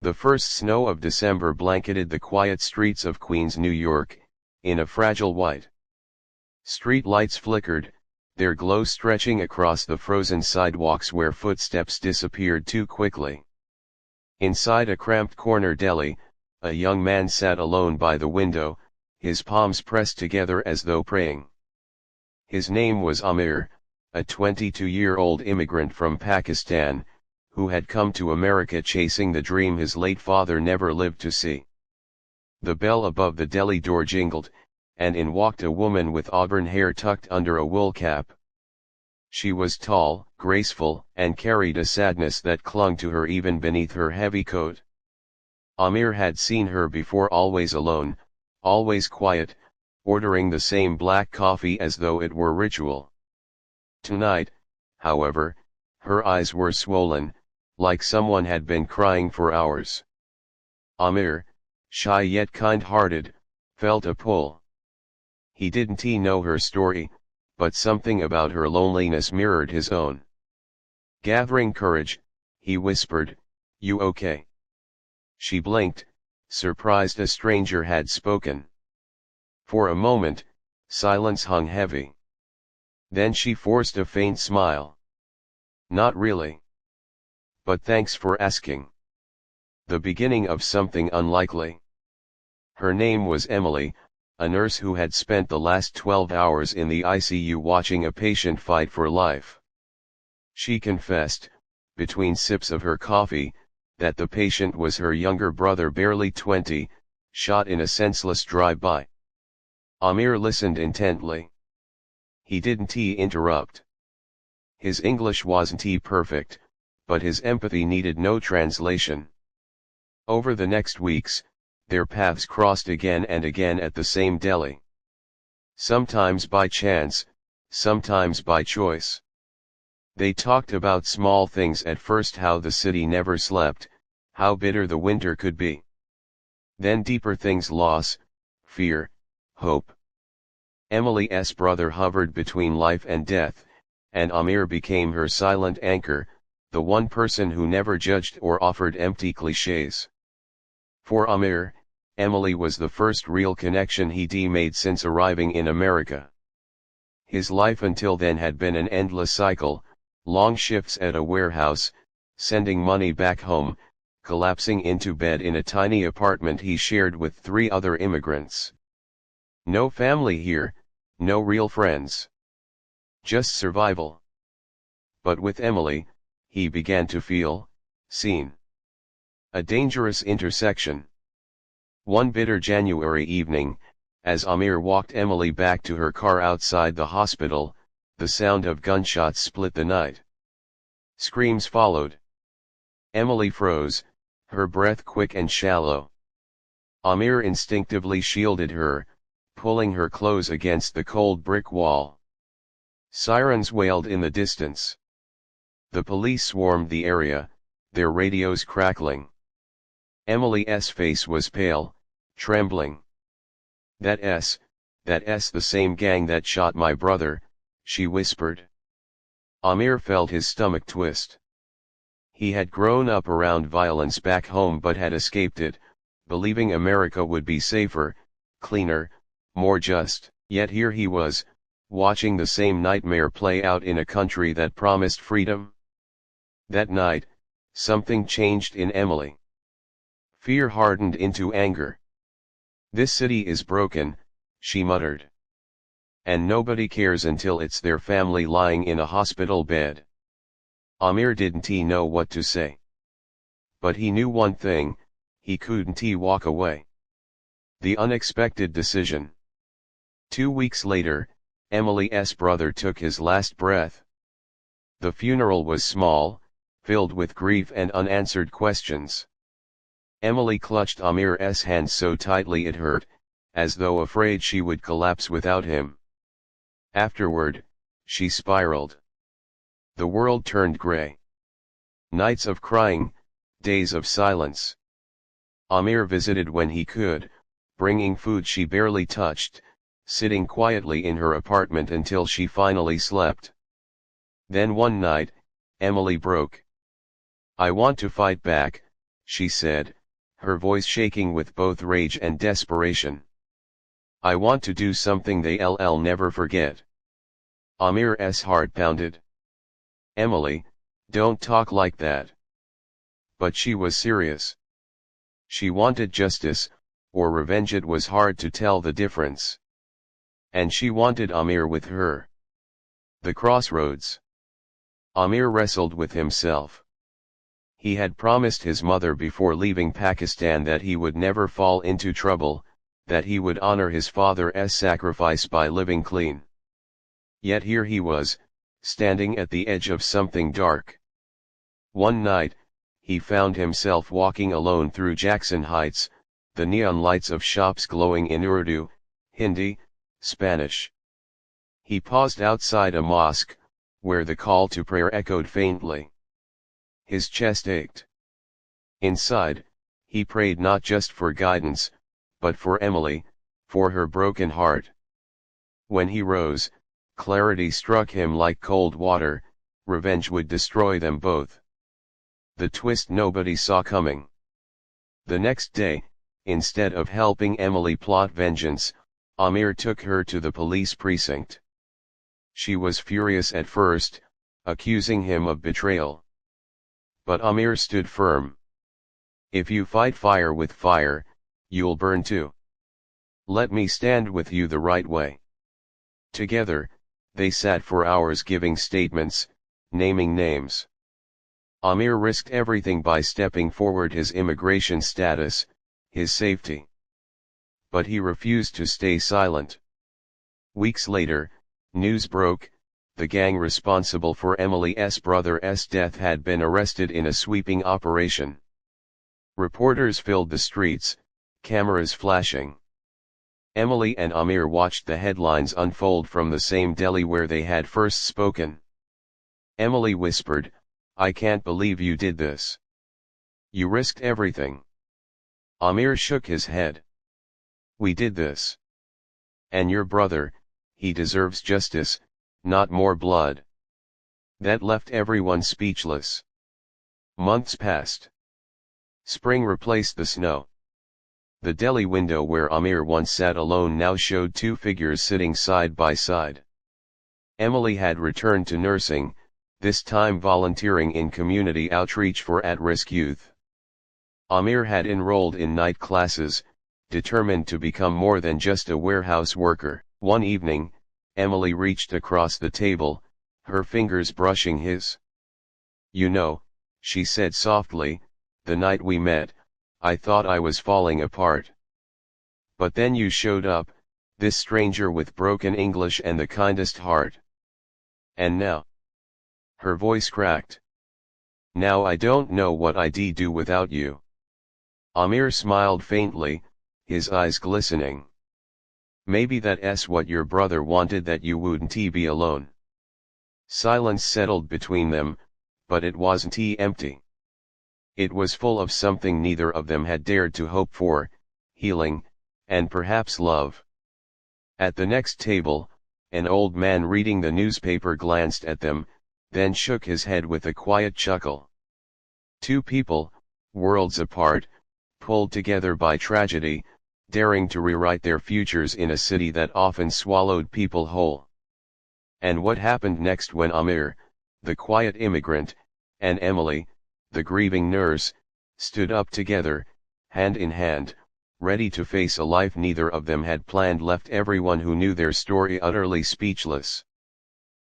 The first snow of December blanketed the quiet streets of Queens, New York, in a fragile white. Street lights flickered, their glow stretching across the frozen sidewalks where footsteps disappeared too quickly. Inside a cramped corner deli, a young man sat alone by the window, his palms pressed together as though praying. His name was Amir, a 22-year-old immigrant from Pakistan, who had come to America chasing the dream his late father never lived to see. The bell above the deli door jingled, and in walked a woman with auburn hair tucked under a wool cap. She was tall, graceful, and carried a sadness that clung to her even beneath her heavy coat. Amir had seen her before, always alone, always quiet, ordering the same black coffee as though it were ritual. Tonight, however, her eyes were swollen, like someone had been crying for hours. Amir, shy yet kind-hearted, felt a pull. He didn't know her story, but something about her loneliness mirrored his own. Gathering courage, he whispered, "You okay?" She blinked, surprised a stranger had spoken. For a moment, silence hung heavy. Then she forced a faint smile. "Not really. But thanks for asking." The beginning of something unlikely. Her name was Emily, a nurse who had spent the last 12 hours in the ICU watching a patient fight for life. She confessed, between sips of her coffee, that the patient was her younger brother, barely 20, shot in a senseless drive-by. Amir listened intently. He didn't interrupt. His English wasn't perfect, but his empathy needed no translation. Over the next weeks, their paths crossed again and again at the same deli. Sometimes by chance, sometimes by choice. They talked about small things at first: how the city never slept, how bitter the winter could be. Then deeper things: loss, fear, hope. Emily's brother hovered between life and death, and Amir became her silent anchor, the one person who never judged or offered empty clichés. For Amir, Emily was the first real connection he'd made since arriving in America. His life until then had been an endless cycle: long shifts at a warehouse, sending money back home, collapsing into bed in a tiny apartment he shared with 3 other immigrants. No family here, no real friends. Just survival. But with Emily, he began to feel seen. A dangerous intersection. One bitter January evening, as Amir walked Emily back to her car outside the hospital, the sound of gunshots split the night. Screams followed. Emily froze, her breath quick and shallow. Amir instinctively shielded her, pulling her close against the cold brick wall. Sirens wailed in the distance. The police swarmed the area, their radios crackling. Emily's face was pale, trembling. That's the same gang that shot my brother," she whispered. Amir felt his stomach twist. He had grown up around violence back home but had escaped it, believing America would be safer, cleaner, more just. Yet here he was, watching the same nightmare play out in a country that promised freedom. That night, something changed in Emily. Fear hardened into anger. "This city is broken," she muttered. "And nobody cares until it's their family lying in a hospital bed." Amir didn't know what to say. But he knew one thing: he couldn't walk away. The unexpected decision. 2 weeks later, Emily's brother took his last breath. The funeral was small, filled with grief and unanswered questions. Emily clutched Amir's hand so tightly it hurt, as though afraid she would collapse without him. Afterward, she spiraled. The world turned gray. Nights of crying, days of silence. Amir visited when he could, bringing food she barely touched, sitting quietly in her apartment until she finally slept. Then one night, Emily broke. "I want to fight back," she said, her voice shaking with both rage and desperation. I want to do something they'll never forget. Amir's heart pounded. Emily, don't talk like that. But she was serious. She wanted justice, or revenge, it was hard to tell the difference. And she wanted Amir with her. The crossroads. Amir wrestled with himself. He had promised his mother before leaving Pakistan that he would never fall into trouble, that he would honor his father's sacrifice by living clean. Yet here he was, standing at the edge of something dark. One night, he found himself walking alone through Jackson Heights, the neon lights of shops glowing in Urdu, Hindi, Spanish. He paused outside a mosque, where the call to prayer echoed faintly. His chest ached. Inside, he prayed not just for guidance, but for Emily, for her broken heart. When he rose, clarity struck him like cold water, revenge would destroy them both. The twist nobody saw coming. The next day, instead of helping Emily plot vengeance, Amir took her to the police precinct. She was furious at first, accusing him of betrayal. But Amir stood firm. If you fight fire with fire, you'll burn too. Let me stand with you the right way. Together, they sat for hours giving statements, naming names. Amir risked everything by stepping forward: his immigration status, his safety. But he refused to stay silent. Weeks later, news broke: the gang responsible for Emily's brother's death had been arrested in a sweeping operation. Reporters filled the streets, cameras flashing. Emily and Amir watched the headlines unfold from the same deli where they had first spoken. Emily whispered, "I can't believe you did this. You risked everything." Amir shook his head. "We did this. And your brother, he deserves justice, not more blood." That left everyone speechless. Months passed. Spring replaced the snow. The deli window where Amir once sat alone now showed two figures sitting side by side. Emily had returned to nursing, this time volunteering in community outreach for at-risk youth. Amir had enrolled in night classes, determined to become more than just a warehouse worker. One evening, Emily reached across the table, her fingers brushing his. "You know," she said softly, "the night we met, I thought I was falling apart. But then you showed up, this stranger with broken English and the kindest heart. And now..." Her voice cracked. "Now I don't know what I'd do without you." Amir smiled faintly, his eyes glistening. "Maybe that's what your brother wanted, that you wouldn't be alone." Silence settled between them, but it wasn't empty. It was full of something neither of them had dared to hope for: healing, and perhaps love. At the next table, an old man reading the newspaper glanced at them, then shook his head with a quiet chuckle. Two people, worlds apart, pulled together by tragedy, daring to rewrite their futures in a city that often swallowed people whole. And what happened next when Amir, the quiet immigrant, and Emily, the grieving nurse, stood up together, hand in hand, ready to face a life neither of them had planned, left everyone who knew their story utterly speechless.